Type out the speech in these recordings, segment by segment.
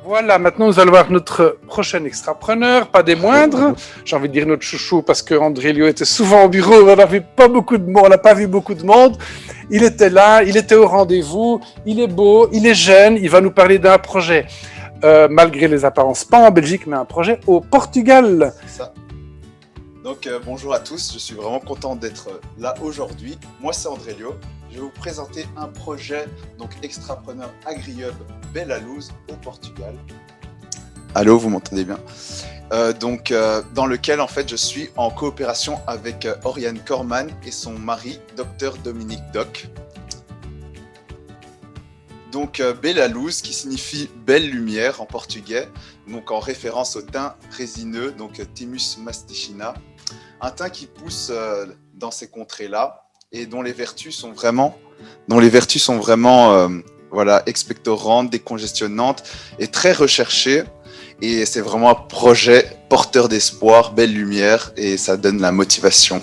Voilà, maintenant nous allons voir notre prochain extrapreneur, pas des moindres. J'ai envie de dire notre chouchou parce que André Lio était souvent au bureau, on n'a pas vu beaucoup de monde. Il était là, il était au rendez-vous, il est beau, il est jeune, il va nous parler d'un projet, malgré les apparences, pas en Belgique, mais un projet au Portugal. C'est ça. Donc bonjour à tous, je suis vraiment content d'être là aujourd'hui. Moi c'est André Lio, je vais vous présenter un projet donc extrapreneur AgriHub Belalouse au Portugal. Allô, vous m'entendez bien? Dans lequel en fait je suis en coopération avec Oriane Corman et son mari, Dr Dominique Doc. Donc Belalouse qui signifie belle lumière en portugais, donc en référence au thym résineux, donc Thymus masticina, un thym qui pousse dans ces contrées-là et dont les vertus sont vraiment voilà, expectorantes, décongestionnantes et très recherchées. Et c'est vraiment un projet porteur d'espoir, belle lumière, et ça donne la motivation.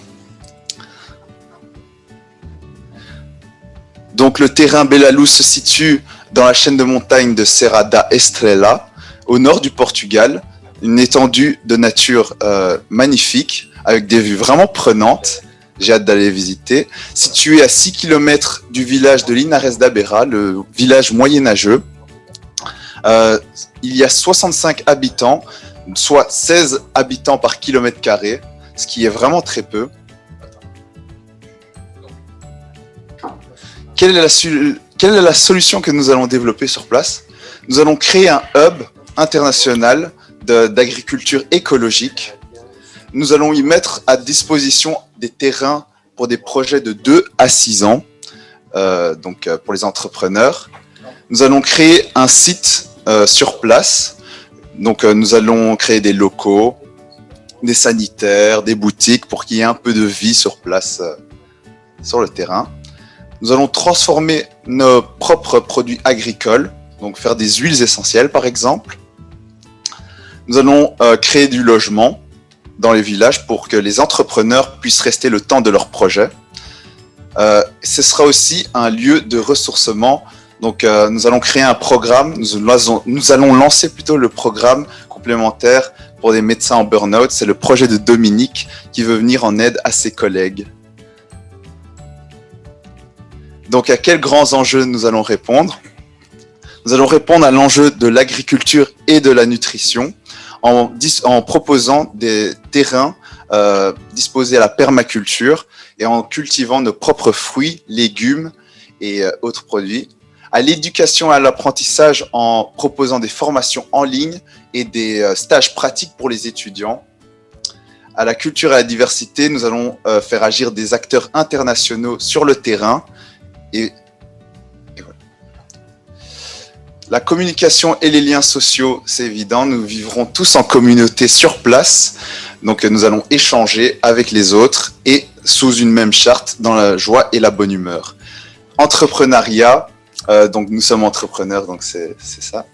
Donc le terrain Belalouse se situe dans la chaîne de montagnes de Serra da Estrela, au nord du Portugal, une étendue de nature magnifique, avec des vues vraiment prenantes. J'ai hâte d'aller visiter. Situé à 6 km du village de Linares da Beira, le village moyenâgeux, il y a 65 habitants, soit 16 habitants par kilomètre carré, ce qui est vraiment très peu. Quelle est la solution que nous allons développer sur place? Nous allons créer un hub international d'agriculture écologique. Nous allons y mettre à disposition des terrains pour des projets de 2 à 6 ans, pour les entrepreneurs. Nous allons créer un site sur place. Donc nous allons créer des locaux, des sanitaires, des boutiques pour qu'il y ait un peu de vie sur place, sur le terrain. Nous allons transformer nos propres produits agricoles, donc faire des huiles essentielles par exemple. Nous allons créer du logement dans les villages pour que les entrepreneurs puissent rester le temps de leur projet. Ce sera aussi un lieu de ressourcement. Donc nous allons créer un programme, nous allons lancer plutôt le programme complémentaire pour des médecins en burn-out. C'est le projet de Dominique qui veut venir en aide à ses collègues. Donc à quels grands enjeux nous allons répondre? Nous allons répondre à l'enjeu de l'agriculture et de la nutrition en proposant des terrains disposés à la permaculture et en cultivant nos propres fruits, légumes et autres produits. À l'éducation et à l'apprentissage en proposant des formations en ligne et des stages pratiques pour les étudiants. À la culture et à la diversité, nous allons faire agir des acteurs internationaux sur le terrain. Et voilà. La communication et les liens sociaux, c'est évident, nous vivrons tous en communauté sur place. Donc nous allons échanger avec les autres et sous une même charte dans la joie et la bonne humeur. Entrepreneuriat, donc nous sommes entrepreneurs, donc c'est ça.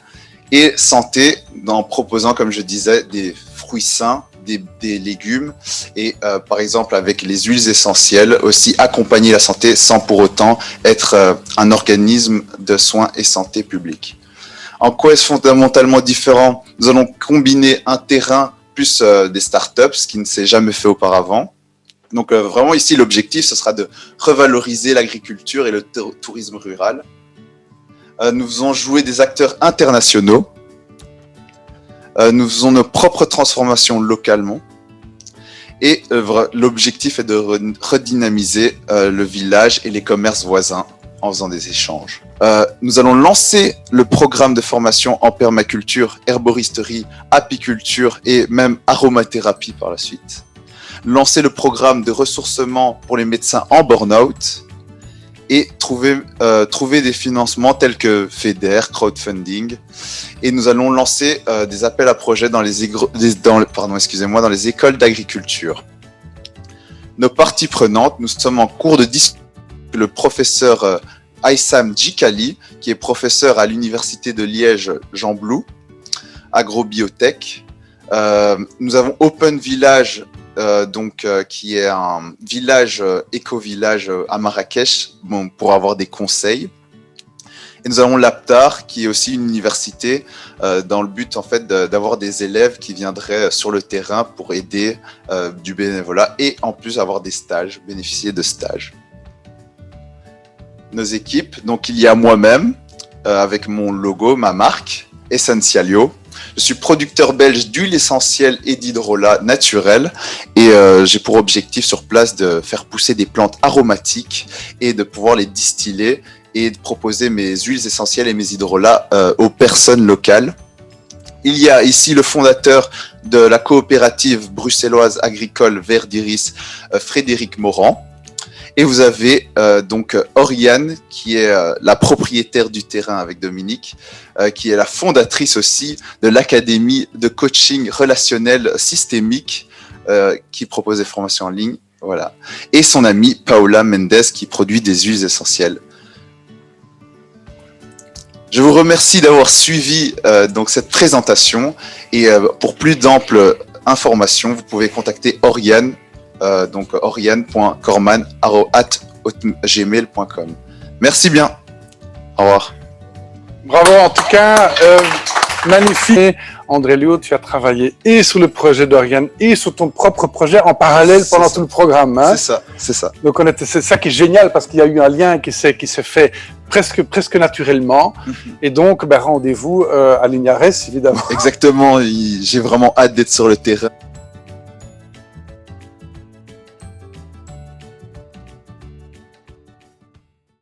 Et santé, en proposant, comme je disais, des fruits sains, des légumes et par exemple avec les huiles essentielles, aussi accompagner la santé sans pour autant être un organisme de soins et santé publique. En quoi est-ce fondamentalement différent? Nous allons combiner un terrain plus des startups, ce qui ne s'est jamais fait auparavant. Donc vraiment ici l'objectif ce sera de revaloriser l'agriculture et le tourisme rural. Nous faisons jouer des acteurs internationaux. Nous faisons nos propres transformations localement. Et l'objectif est de redynamiser le village et les commerces voisins en faisant des échanges. Nous allons lancer le programme de formation en permaculture, herboristerie, apiculture et même aromathérapie par la suite. Lancer le programme de ressourcement pour les médecins en burn-out. Et trouver des financements tels que FEDER, crowdfunding. Et nous allons lancer des appels à projets dans les écoles d'agriculture. Nos parties prenantes, nous sommes en cours de discussion avec le professeur Aissam Djikali, qui est professeur à l'université de Liège Jean Blou, agrobiotech. Nous avons Open Village, qui est un village, éco-village à Marrakech, pour avoir des conseils. Et nous avons l'APTAR, qui est aussi une université, dans le but en fait d'avoir des élèves qui viendraient sur le terrain pour aider du bénévolat et en plus avoir des stages, bénéficier de stages. Nos équipes, donc il y a moi-même, avec mon logo, ma marque, Essentialio. Je suis producteur belge d'huile essentielle et d'hydrolat naturel et j'ai pour objectif sur place de faire pousser des plantes aromatiques et de pouvoir les distiller et de proposer mes huiles essentielles et mes hydrolats aux personnes locales. Il y a ici le fondateur de la coopérative bruxelloise agricole Vert d'Iris, Frédéric Morand. Et vous avez donc Oriane, qui est la propriétaire du terrain avec Dominique, qui est la fondatrice aussi de l'Académie de coaching relationnel systémique, qui propose des formations en ligne. Voilà. Et son amie Paola Mendes, qui produit des huiles essentielles. Je vous remercie d'avoir suivi donc cette présentation et pour plus d'amples informations, vous pouvez contacter Oriane, donc oriane.corman@gmail.com. Merci bien. Au revoir. Bravo, en tout cas, magnifique. André Liot, tu as travaillé et sur le projet d'Oriane et sur ton propre projet en parallèle pendant tout le programme. Hein? C'est ça. Donc c'est ça qui est génial parce qu'il y a eu un lien qui s'est fait presque naturellement. Et donc, rendez-vous à l'Ignares, évidemment. Exactement, j'ai vraiment hâte d'être sur le terrain.